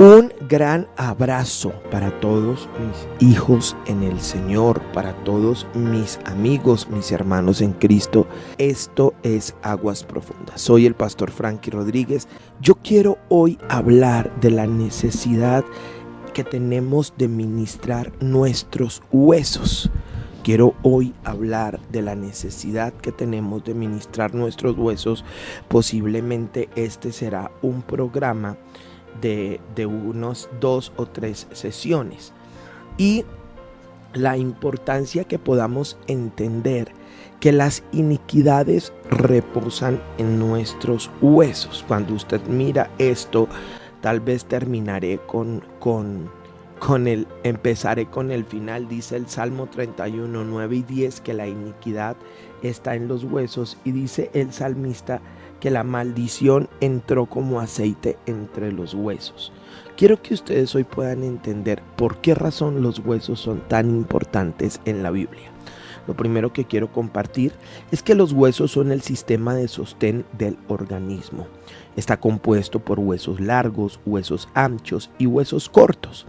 Un gran abrazo para todos mis hijos en el Señor, para todos mis amigos, mis hermanos en Cristo. Esto es Aguas Profundas. Soy el pastor Frankie Rodríguez. Yo quiero hoy hablar de la necesidad que tenemos de ministrar nuestros huesos. Quiero hoy hablar de la necesidad que tenemos de ministrar nuestros huesos. Posiblemente este será un programa de unos 2 o 3 sesiones, y la importancia que podamos entender que las iniquidades reposan en nuestros huesos. Cuando usted mira esto, tal vez terminaré empezaré con el final. Dice el Salmo 31, 9 y 10 que la iniquidad está en los huesos, y dice el salmista que la maldición entró como aceite entre los huesos. Quiero que ustedes hoy puedan entender por qué razón los huesos son tan importantes en la Biblia. Lo primero que quiero compartir es que los huesos son el sistema de sostén del organismo. Está compuesto por huesos largos, huesos anchos y huesos cortos,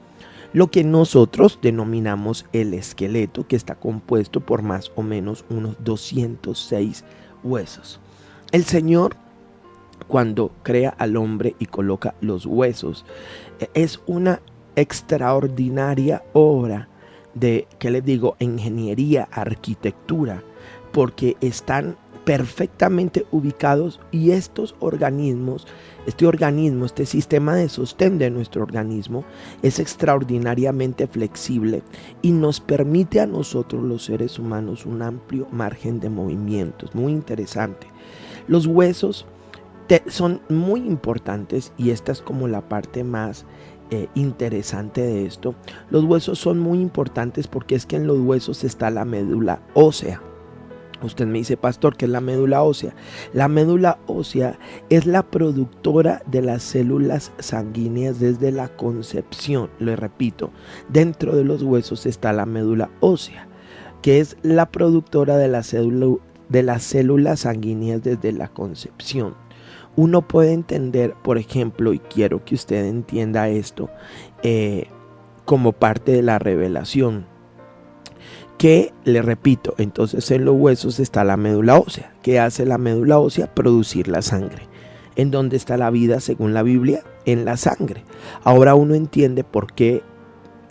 lo que nosotros denominamos el esqueleto, que está compuesto por más o menos unos 206 huesos. El Señor, cuando crea al hombre y coloca los huesos, es una extraordinaria obra de, ¿qué les digo?, ingeniería, arquitectura, porque están perfectamente ubicados, y estos organismos, este sistema de sostén de nuestro organismo es extraordinariamente flexible y nos permite a nosotros los seres humanos un amplio margen de movimientos. Muy interesante. Los huesos son muy importantes, y esta es como la parte más interesante de esto. Los huesos son muy importantes porque es que en los huesos está la médula ósea. Usted me dice, pastor, ¿qué es la médula ósea? La médula ósea es la productora de las células sanguíneas desde la concepción. Lo repito, dentro de los huesos está la médula ósea, que es la productora de las células sanguíneas desde la concepción. Uno puede entender, por ejemplo, y quiero que usted entienda esto como parte de la revelación, que, le repito, entonces en los huesos está la médula ósea. ¿Qué hace la médula ósea? Producir la sangre. ¿En dónde está la vida según la Biblia? En la sangre. Ahora uno entiende por qué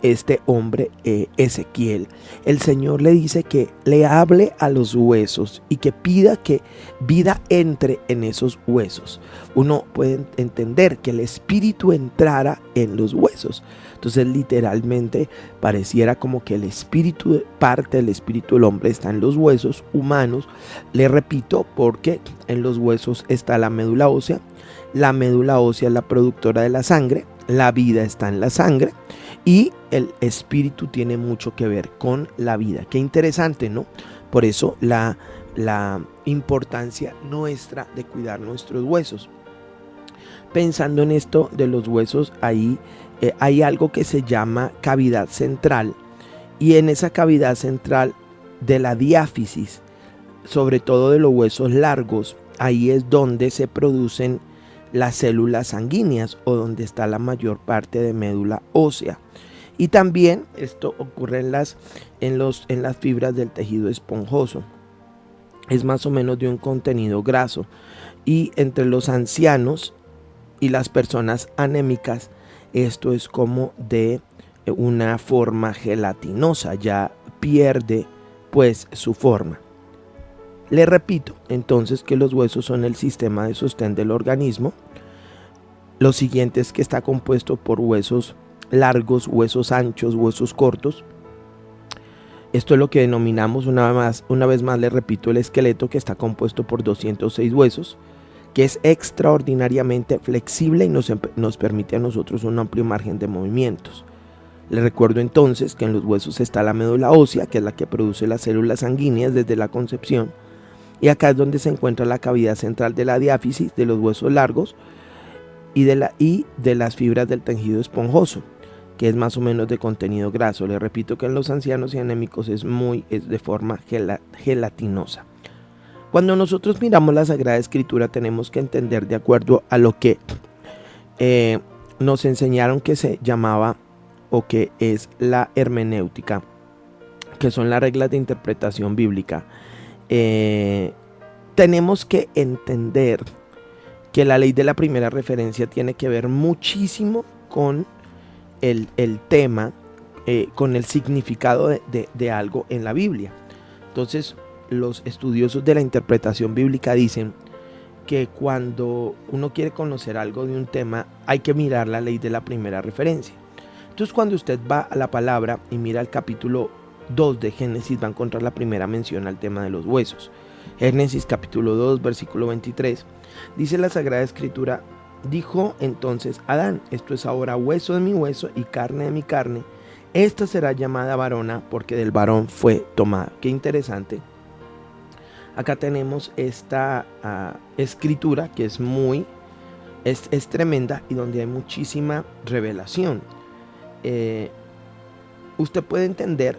este hombre, Ezequiel, el Señor le dice que le hable a los huesos y que pida que vida entre en esos huesos. Uno puede entender que el espíritu entrara en los huesos. Entonces literalmente pareciera como que el espíritu, parte del espíritu del hombre está en los huesos humanos. Le repito, porque en los huesos está la médula ósea. La médula ósea es la productora de la sangre. La vida está en la sangre, y el espíritu tiene mucho que ver con la vida. Qué interesante, ¿no? Por eso la importancia nuestra de cuidar nuestros huesos. Pensando en esto de los huesos, ahí hay algo que se llama cavidad central, y en esa cavidad central de la diáfisis, sobre todo de los huesos largos, ahí es donde se producen las células sanguíneas, o donde está la mayor parte de médula ósea. Y también esto ocurre en las fibras del tejido esponjoso. Es más o menos de un contenido graso, y entre los ancianos y las personas anémicas esto es como de una forma gelatinosa, ya pierde pues su forma. Le repito entonces que los huesos son el sistema de sostén del organismo. Lo siguiente es que está compuesto por huesos largos, huesos anchos, huesos cortos. Esto es lo que denominamos, una vez más le repito, el esqueleto, que está compuesto por 206 huesos, que es extraordinariamente flexible y nos permite a nosotros un amplio margen de movimientos. Le recuerdo entonces que en los huesos está la médula ósea, que es la que produce las células sanguíneas desde la concepción, y acá es donde se encuentra la cavidad central de la diáfisis, de los huesos largos y de las fibras del tejido esponjoso, que es más o menos de contenido graso. Le repito que en los ancianos y anémicos es de forma gelatinosa. Cuando nosotros miramos la Sagrada Escritura, tenemos que entender de acuerdo a lo que nos enseñaron que se llamaba o que es la hermenéutica, que son las reglas de interpretación bíblica. Tenemos que entender que la ley de la primera referencia tiene que ver muchísimo con el tema, con el significado de algo en la Biblia. Entonces, los estudiosos de la interpretación bíblica dicen que cuando uno quiere conocer algo de un tema, hay que mirar la ley de la primera referencia. Entonces, cuando usted va a la palabra y mira el capítulo 2 de Génesis, va a encontrar la primera mención al tema de los huesos. Génesis capítulo 2, versículo 23, dice la Sagrada Escritura: dijo entonces Adán, esto es ahora hueso de mi hueso y carne de mi carne, esta será llamada varona porque del varón fue tomada. Qué interesante. Acá tenemos esta escritura que es es tremenda y donde hay muchísima revelación. Usted puede entender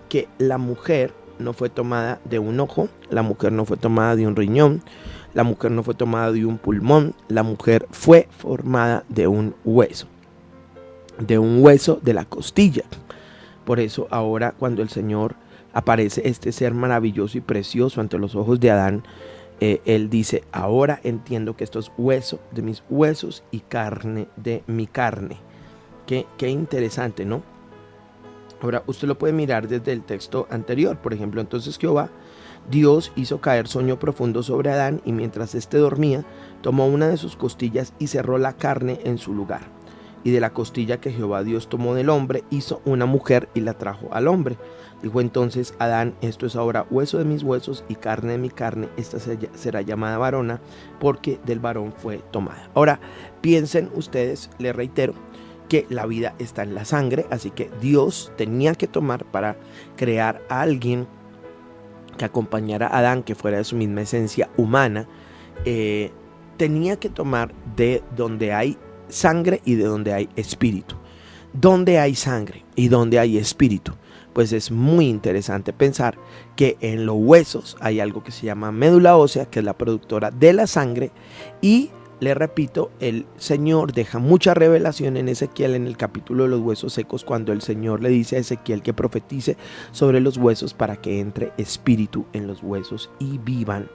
que la mujer no fue tomada de un ojo, la mujer no fue tomada de un riñón, la mujer no fue tomada de un pulmón, la mujer fue formada de un hueso de la costilla. Por eso ahora cuando el Señor aparece este ser maravilloso y precioso ante los ojos de Adán, él dice: ahora entiendo que esto es hueso de mis huesos y carne de mi carne. Qué interesante, ¿no? Ahora usted lo puede mirar desde el texto anterior. Por ejemplo, entonces Jehová Dios hizo caer sueño profundo sobre Adán, y mientras éste dormía, tomó una de sus costillas y cerró la carne en su lugar. Y de la costilla que Jehová Dios tomó del hombre, hizo una mujer y la trajo al hombre. Dijo entonces Adán: esto es ahora hueso de mis huesos y carne de mi carne, esta será llamada varona, porque del varón fue tomada. Ahora, piensen ustedes, les reitero, que la vida está en la sangre, así que Dios tenía que tomar para crear a alguien que acompañara a Adán, que fuera de su misma esencia humana. Tenía que tomar de donde hay sangre y de donde hay espíritu. Donde hay sangre y donde hay espíritu, pues es muy interesante pensar que en los huesos hay algo que se llama médula ósea, que es la productora de la sangre. Y le repito, el Señor deja mucha revelación en Ezequiel, en el capítulo de los huesos secos, cuando el Señor le dice a Ezequiel que profetice sobre los huesos para que entre espíritu en los huesos y vivan.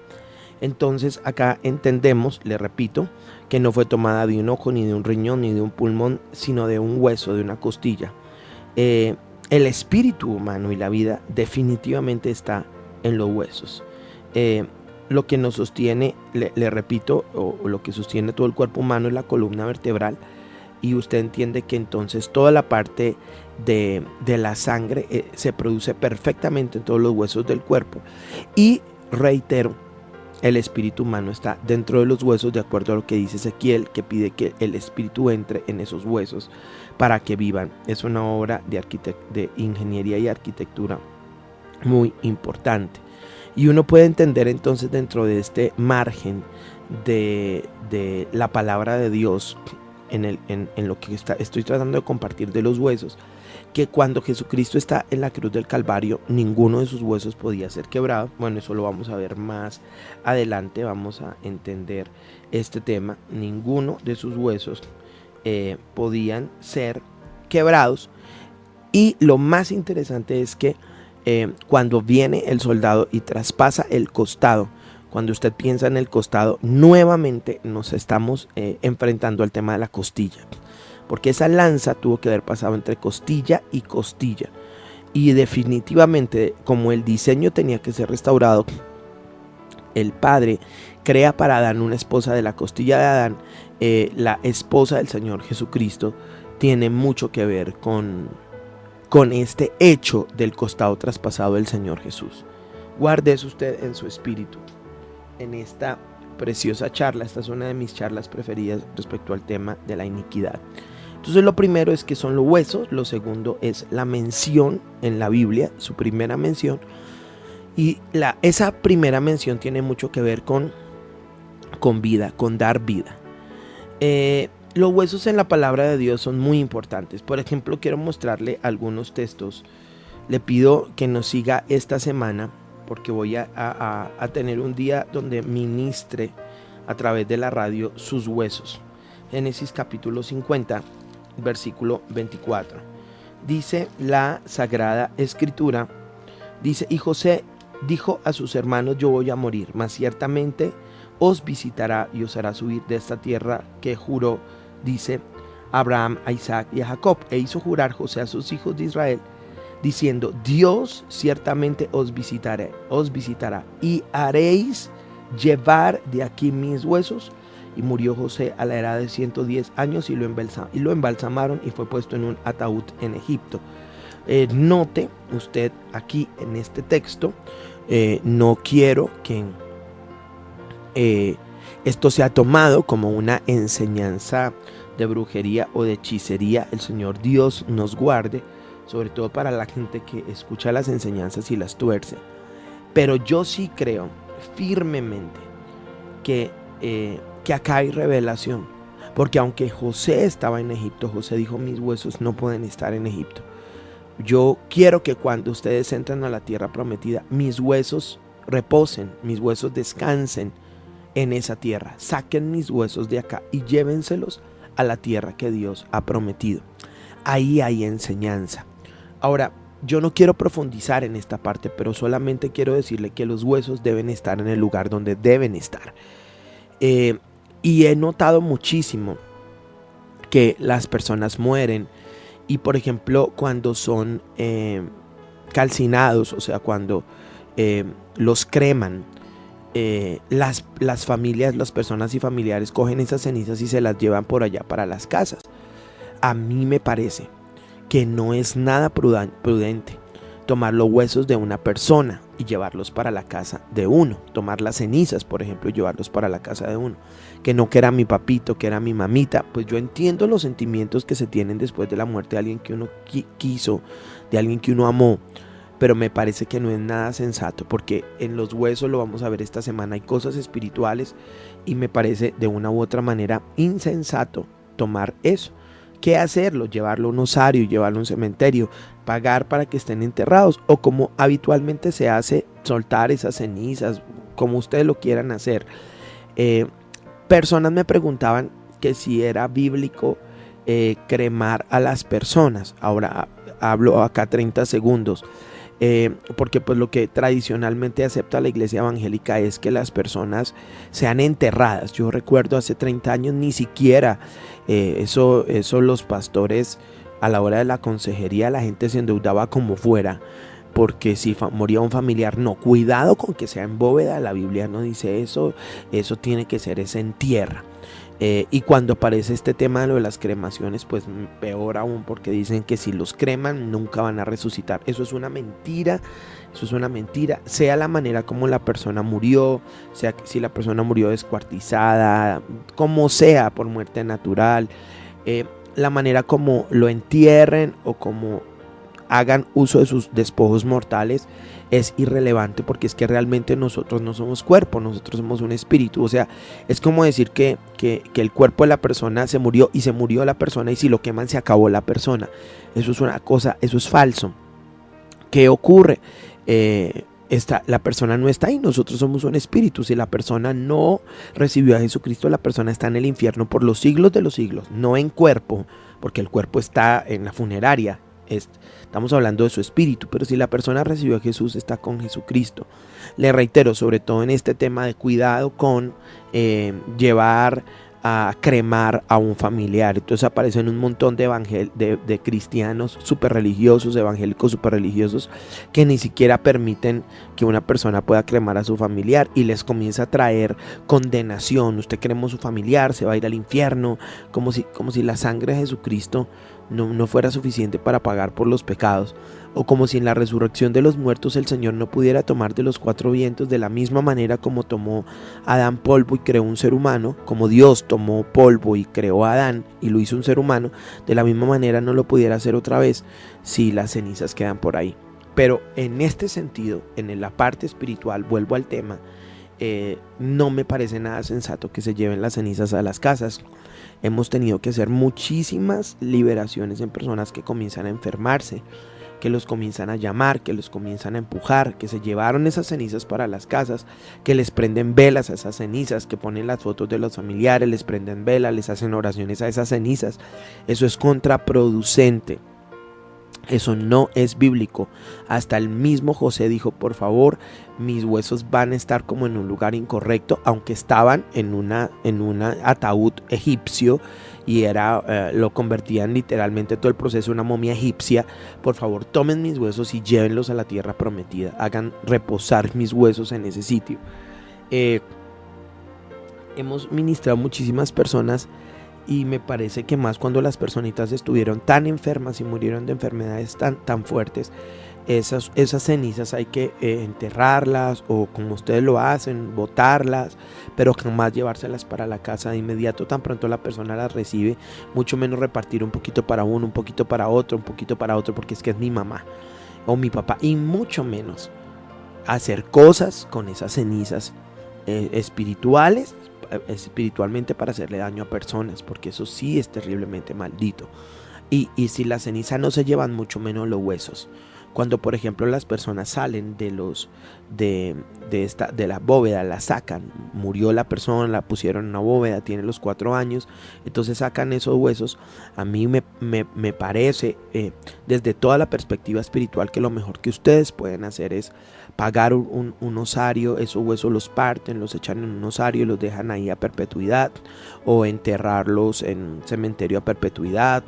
Entonces acá entendemos, le repito, que no fue tomada de un ojo, ni de un riñón, ni de un pulmón, sino de un hueso, de una costilla. El espíritu humano y la vida definitivamente está en los huesos. Lo que nos sostiene, le repito, o lo que sostiene todo el cuerpo humano es la columna vertebral, y usted entiende que entonces toda la parte de la sangre se produce perfectamente en todos los huesos del cuerpo. Y reitero, el espíritu humano está dentro de los huesos, de acuerdo a lo que dice Ezequiel, que pide que el espíritu entre en esos huesos para que vivan. Es una obra de ingeniería y arquitectura muy importante. Y uno puede entender entonces, dentro de este margen de la palabra de Dios, en lo que estoy tratando de compartir de los huesos, que cuando Jesucristo está en la cruz del Calvario, ninguno de sus huesos podía ser quebrado. Bueno, eso lo vamos a ver más adelante, vamos a entender este tema. Ninguno de sus huesos podían ser quebrados. Y lo más interesante es que cuando viene el soldado y traspasa el costado, cuando usted piensa en el costado, nuevamente nos estamos enfrentando al tema de la costilla, porque esa lanza tuvo que haber pasado entre costilla y costilla. Y definitivamente, como el diseño tenía que ser restaurado, el Padre crea para Adán una esposa de la costilla de Adán. La esposa del Señor Jesucristo tiene mucho que ver con este hecho del costado traspasado del Señor Jesús. Guarde eso usted en su espíritu. En esta preciosa charla, esta es una de mis charlas preferidas respecto al tema de la iniquidad. Entonces, lo primero es que son los huesos, lo segundo es la mención en la Biblia, su primera mención, y esa primera mención tiene mucho que ver con vida, con dar vida. Los huesos en la palabra de Dios son muy importantes. Por ejemplo, quiero mostrarle algunos textos. Le pido que nos siga esta semana, porque voy a tener un día donde ministre a través de la radio sus huesos. Génesis capítulo 50, versículo 24. Dice la Sagrada Escritura, dice: y José dijo a sus hermanos: yo voy a morir, mas ciertamente os visitará y os hará subir de esta tierra que juró, dice, Abraham, a Isaac y a Jacob. E hizo jurar José a sus hijos de Israel, diciendo: Dios ciertamente os visitará y haréis llevar de aquí mis huesos. Y murió José a la edad de 110 años y lo embalsamaron y fue puesto en un ataúd en Egipto. Note usted aquí en este texto, no quiero que esto sea tomado como una enseñanza de brujería o de hechicería. El Señor Dios nos guarde, sobre todo para la gente que escucha las enseñanzas y las tuerce. Pero yo sí creo firmemente que acá hay revelación, porque aunque José estaba en Egipto, José dijo: mis huesos no pueden estar en Egipto. Yo quiero que cuando ustedes entren a la tierra prometida, mis huesos reposen, mis huesos descansen en esa tierra. Saquen mis huesos de acá y llévenselos a la tierra que Dios ha prometido. Ahí hay enseñanza. Ahora, yo no quiero profundizar en esta parte, pero solamente quiero decirle que los huesos deben estar en el lugar donde deben estar. Y he notado muchísimo que las personas mueren y, por ejemplo, cuando son calcinados, o sea, cuando los creman, las familias, las personas y familiares cogen esas cenizas y se las llevan por allá para las casas. A mí me parece que no es nada prudente tomar los huesos de una persona y llevarlos para la casa de uno, tomar las cenizas, por ejemplo, y llevarlos para la casa de uno. Que no, que era mi papito, que era mi mamita. Pues yo entiendo los sentimientos que se tienen después de la muerte de alguien que uno quiso, de alguien que uno amó, pero me parece que no es nada sensato, porque en los huesos, lo vamos a ver esta semana, hay cosas espirituales y me parece de una u otra manera insensato tomar eso. ¿Qué hacerlo? Llevarlo a un osario, llevarlo a un cementerio, pagar para que estén enterrados, o como habitualmente se hace, soltar esas cenizas, como ustedes lo quieran hacer. Personas me preguntaban que si era bíblico cremar a las personas. Ahora hablo acá 30 segundos. Porque pues lo que tradicionalmente acepta la iglesia evangélica es que las personas sean enterradas. Yo recuerdo hace 30 años ni siquiera eso los pastores, a la hora de la consejería, la gente se endeudaba como fuera, porque si moría un familiar, no, cuidado con que sea en bóveda, la Biblia no dice eso tiene que ser en tierra. Y cuando aparece este tema de lo de las cremaciones, pues peor aún, porque dicen que si los creman nunca van a resucitar. Eso es una mentira, sea la manera como la persona murió, sea si la persona murió descuartizada, como sea, por muerte natural, la manera como lo entierren o como hagan uso de sus despojos mortales es irrelevante, porque es que realmente nosotros no somos cuerpo, nosotros somos un espíritu. O sea, es como decir que el cuerpo de la persona se murió y se murió la persona, y si lo queman se acabó la persona. Eso es una cosa, eso es falso. ¿Qué ocurre? La persona no está ahí, nosotros somos un espíritu. Si la persona no recibió a Jesucristo, la persona está en el infierno por los siglos de los siglos, no en cuerpo, porque el cuerpo está en la funeraria. Estamos hablando de su espíritu, pero si la persona recibió a Jesús, está con Jesucristo. Le reitero, sobre todo en este tema de cuidado con llevar a cremar a un familiar. Entonces aparecen un montón de cristianos súper religiosos, evangélicos súper religiosos, que ni siquiera permiten que una persona pueda cremar a su familiar, y les comienza a traer condenación. Usted cremó a su familiar, se va a ir al infierno, como si la sangre de Jesucristo no fuera suficiente para pagar por los pecados, o como si en la resurrección de los muertos el Señor no pudiera tomar de los cuatro vientos, de la misma manera como tomó Adán polvo y creó un ser humano, como Dios tomó polvo y creó a Adán y lo hizo un ser humano, de la misma manera no lo pudiera hacer otra vez si las cenizas quedan por ahí. Pero en este sentido, en la parte espiritual, vuelvo al tema, no me parece nada sensato que se lleven las cenizas a las casas. Hemos tenido que hacer muchísimas liberaciones en personas que comienzan a enfermarse. que los comienzan a llamar, que los comienzan a empujar, que se llevaron esas cenizas para las casas, que les prenden velas a esas cenizas, que ponen las fotos de los familiares, les prenden velas, les hacen oraciones a esas cenizas. Eso es contraproducente. Eso no es bíblico. Hasta el mismo José dijo: por favor, mis huesos van a estar como en un lugar incorrecto, aunque estaban en un ataúd egipcio y lo convertían literalmente todo el proceso en una momia egipcia. Por favor, tomen mis huesos y llévenlos a la tierra prometida, hagan reposar mis huesos en ese sitio. Hemos ministrado a muchísimas personas, y me parece que más cuando las personitas estuvieron tan enfermas y murieron de enfermedades tan fuertes, esas cenizas hay que enterrarlas, o como ustedes lo hacen, botarlas, pero jamás llevárselas para la casa de inmediato tan pronto la persona las recibe, mucho menos repartir un poquito para uno, un poquito para otro, un poquito para otro, porque es que es mi mamá o mi papá, y mucho menos hacer cosas con esas cenizas espiritualmente para hacerle daño a personas, porque eso sí es terriblemente maldito. Y si la ceniza no se llevan, mucho menos los huesos. Cuando por ejemplo las personas salen de la bóveda, la sacan, murió la persona, la pusieron en una bóveda, tiene los 4 años, entonces sacan esos huesos. A mí me parece, desde toda la perspectiva espiritual, que lo mejor que ustedes pueden hacer es pagar un osario. Esos huesos los parten, los echan en un osario y los dejan ahí a perpetuidad, o enterrarlos en un cementerio a perpetuidad,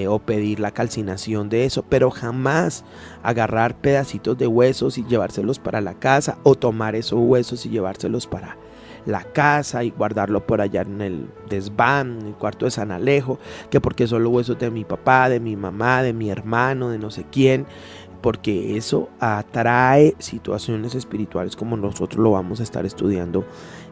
o pedir la calcinación de eso, pero jamás agarrar pedacitos de huesos y llevárselos para la casa, o tomar esos huesos y llevárselos para la casa y guardarlo por allá en el desván, en el cuarto de San Alejo, que porque son los huesos de mi papá, de mi mamá, de mi hermano, de no sé quién, porque eso atrae situaciones espirituales, como nosotros lo vamos a estar estudiando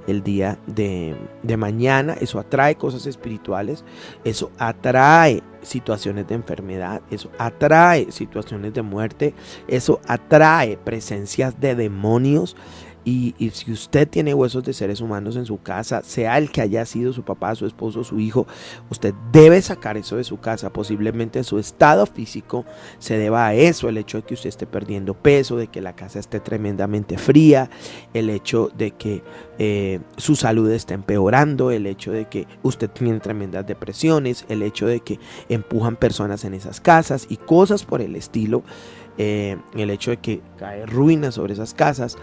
el día de mañana. Eso atrae cosas espirituales, eso atrae situaciones de enfermedad, eso atrae situaciones de muerte, eso atrae presencias de demonios. Y si usted tiene huesos de seres humanos en su casa, sea el que haya sido su papá, su esposo, su hijo, usted debe sacar eso de su casa. Posiblemente su estado físico se deba a eso, el hecho de que usted esté perdiendo peso, de que la casa esté tremendamente fría, el hecho de que su salud esté empeorando, el hecho de que usted tiene tremendas depresiones, el hecho de que empujan personas en esas casas y cosas por el estilo. El hecho de que cae ruina sobre esas casas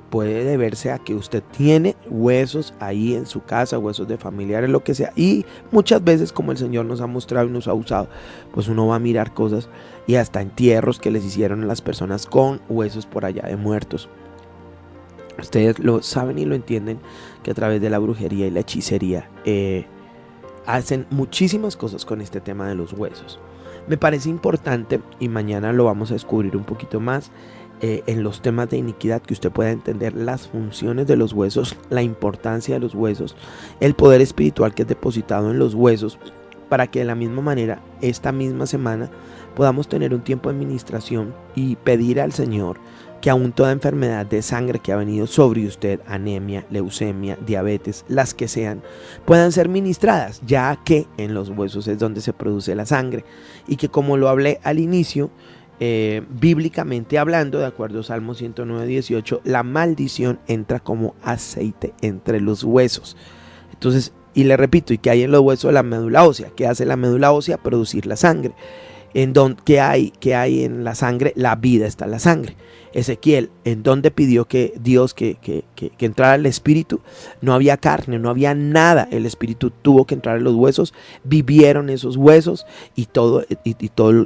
puede deberse a que usted tiene huesos ahí en su casa, huesos de familiares, lo que sea. Y muchas veces, como el Señor nos ha mostrado y nos ha usado, pues uno va a mirar cosas y hasta entierros que les hicieron a las personas con huesos por allá de muertos. Ustedes lo saben y lo entienden, que a través de la brujería y la hechicería hacen muchísimas cosas con este tema de los huesos. Me parece importante, y mañana lo vamos a descubrir un poquito más, en los temas de iniquidad, que usted pueda entender las funciones de los huesos, la importancia de los huesos, el poder espiritual que es depositado en los huesos, para que de la misma manera esta misma semana podamos tener un tiempo de administración y pedir al Señor que aún toda enfermedad de sangre que ha venido sobre usted, anemia, leucemia, diabetes, las que sean, puedan ser ministradas, ya que en los huesos es donde se produce la sangre, y que, como lo hablé al inicio, bíblicamente hablando, de acuerdo a Salmo 109:18, la maldición entra como aceite entre los huesos. Entonces, y le repito, ¿y qué hay en los huesos de la médula ósea? ¿Qué hace la médula ósea? Producir la sangre. ¿Qué hay en la sangre? La vida está en la sangre. Ezequiel, ¿en dónde pidió que Dios que entrara el espíritu? No había carne, no había nada. El espíritu tuvo que entrar en los huesos, vivieron esos huesos y toda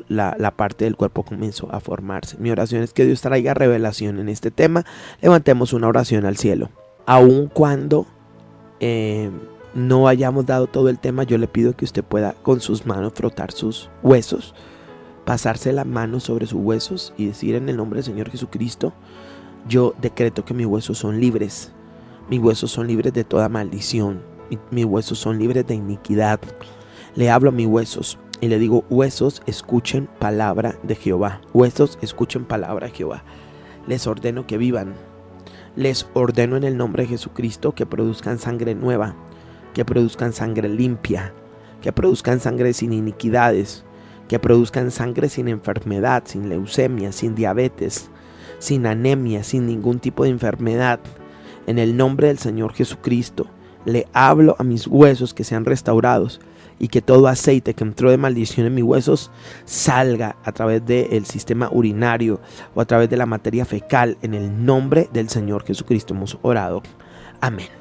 la parte del cuerpo comenzó a formarse. Mi oración es que Dios traiga revelación en este tema. Levantemos una oración al cielo. Aun cuando no hayamos dado todo el tema, yo le pido que usted pueda con sus manos frotar sus huesos, pasarse la mano sobre sus huesos y decir: en el nombre del Señor Jesucristo, yo decreto que mis huesos son libres. Mis huesos son libres de toda maldición. Mis huesos son libres de iniquidad. Le hablo a mis huesos y le digo: huesos, escuchen palabra de Jehová. Huesos, escuchen palabra de Jehová. Les ordeno que vivan. Les ordeno en el nombre de Jesucristo que produzcan sangre nueva, que produzcan sangre limpia, que produzcan sangre sin iniquidades, que produzcan sangre sin enfermedad, sin leucemia, sin diabetes, sin anemia, sin ningún tipo de enfermedad. En el nombre del Señor Jesucristo, le hablo a mis huesos que sean restaurados y que todo aceite que entró de maldición en mis huesos salga a través del sistema urinario o a través de la materia fecal. En el nombre del Señor Jesucristo hemos orado. Amén.